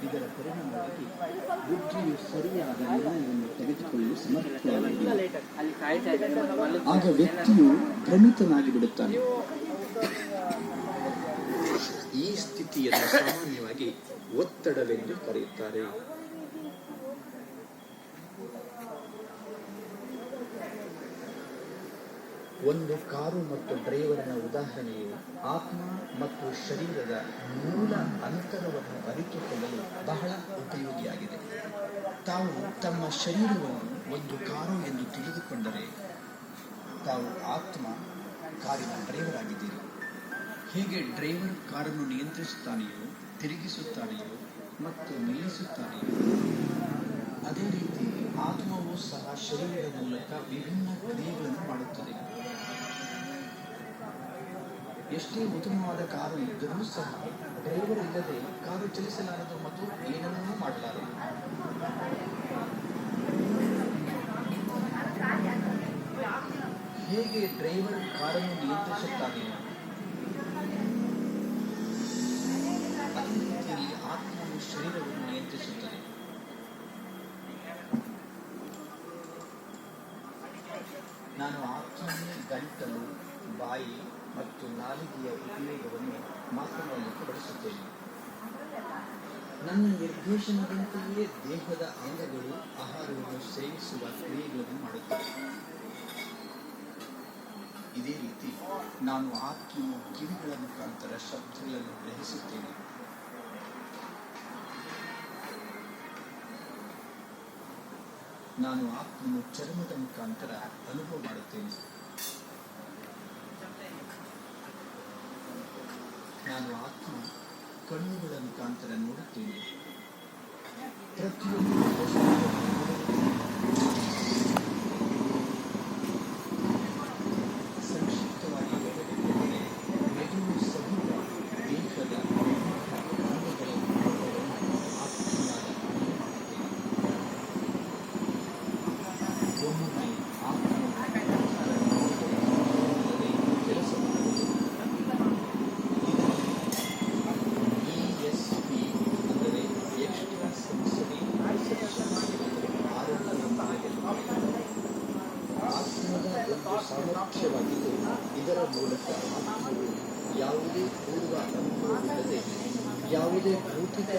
ಇದರ ಪರಿಣಾಮವಾಗಿ ಬುದ್ಧಿಯು ಸರಿಯಾದ ನಿರ್ಣಯವನ್ನು ತೆಗೆದುಕೊಳ್ಳಲು ಸಮರ್ಥವಾಗುವುದಿಲ್ಲ. ಆಗ ವ್ಯಕ್ತಿಯು ಭ್ರಮಿತನಾಗಿ ಬಿಡುತ್ತಾನೆ. ಈ ಸ್ಥಿತಿಯನ್ನು ಸಾಮಾನ್ಯವಾಗಿ ಒತ್ತಡವೆಂದು ಕರೆಯುತ್ತಾರೆ. ಒಂದು ಕಾರು ಮತ್ತು ಡ್ರೈವರ್ನ ಉದಾಹರಣೆಯು ಆತ್ಮ ಮತ್ತು ಶರೀರದ ಮೂಲ ಅಂತರವನ್ನು ಅರಿತುಕೊಳ್ಳಲು ಬಹಳ ಉಪಯೋಗಿಯಾಗಿದೆ. ತಾವು ತಮ್ಮ ಶರೀರವನ್ನು ಒಂದು ಕಾರು ಎಂದು ತಿಳಿದುಕೊಂಡರೆ ತಾವು ಆತ್ಮ ಕಾರಿನ ಡ್ರೈವರ್ ಆಗಿದ್ದೀರಿ. ಹೀಗೆ ಡ್ರೈವರ್ ಕಾರನ್ನು ನಿಯಂತ್ರಿಸುತ್ತಾನೆಯೋ, ತಿರುಗಿಸುತ್ತಾನೆಯೋ ಮತ್ತು ನಿಲ್ಲಿಸುತ್ತಾನೆಯೋ, ಅದೇ ರೀತಿ ಆತ್ಮವು ಸಹ ಶರೀರದ ಮೂಲಕ ವಿಭಿನ್ನ ಕ್ರಿಯೆಗಳನ್ನು ಮಾಡುತ್ತದೆ. ಎಷ್ಟೇ ಉತ್ತಮವಾದ ಕಾರು ಇದ್ದರೂ ಸಹ ಡ್ರೈವರ್ ಇಲ್ಲದೆ ಕಾರು ಚಲಿಸಲಾರದು ಮತ್ತು ಏನನ್ನೂ ಮಾಡಲಾರದು. ಹೇಗೆ ಡ್ರೈವರ್ ಕಾರನ್ನು ನಿಯಂತ್ರಿಸುತ್ತಾನೆಯೋ ಅದೇ ರೀತಿಯಲ್ಲಿ ಆತ್ಮವು ಶರೀರವನ್ನು ನಿಯಂತ್ರಿಸುತ್ತದೆ. ನಾನು ಆತ್ಮನೇ ಗಂಟಲು, ಬಾಯಿ ಮತ್ತು ನಾಲಿಗೆಯ ಉಪಯೋಗವನ್ನು ಮಾತನಾಡಲಿಕ್ಕೆ ಬಳಸುತ್ತೇನೆ. ನನ್ನ ನಿರ್ದೇಶನದಂತೆಯೇ ದೇಹದ ಅಂಗಗಳು ಆಹಾರವನ್ನು ಸೇವಿಸುವ ಕ್ರಿಯೆಗಳನ್ನು ಮಾಡುತ್ತವೆ. ಇದೇ ರೀತಿ ನಾನು ಆತ್ಮವು ಕಿವಿಗಳ ಮುಖಾಂತರ ಶಬ್ದಗಳನ್ನು ಗ್ರಹಿಸುತ್ತೇನೆ. ನಾನು ಆತ್ಮನು ಚರ್ಮದ ಮುಖಾಂತರ ಅನುಭವ ಮಾಡುತ್ತೇನೆ. ನಾನು ಆತ್ಮ ಕಣ್ಣುಗಳ ಮುಖಾಂತರ ನೋಡುತ್ತೇನೆ. ಪ್ರತಿಯೊಂದು ಸಂಕ್ಷಿಪ್ತವಾಗಿ ಹೇಳಬೇಕೆಂದರೆ ಮೆದುಳು ಸಹಿತ ದೇಹದ ಅಂಗಗಳ ಆತ್ಮನಾದ ಒಮ್ಮೊಮ್ಮೆ ಆತ್ಮವು ಕೆಲಸ ಮಾಡುವುದು. ESP ಅಂದರೆ ಎಕ್ಸ್ಟ್ರಾ ಸೆನ್ಸರಿ ಆತ್ಮದ ಒಂದು ಸಾಮರ್ಥ್ಯವಾಗಿದ್ದು, ಇದರ ಮೂಲಕ ಆತ್ಮವು ಯಾವುದೇ ಪೂರ್ವ ಅನುಭವವಿಲ್ಲದೆ ಯಾವುದೇ ಭೌತಿಕ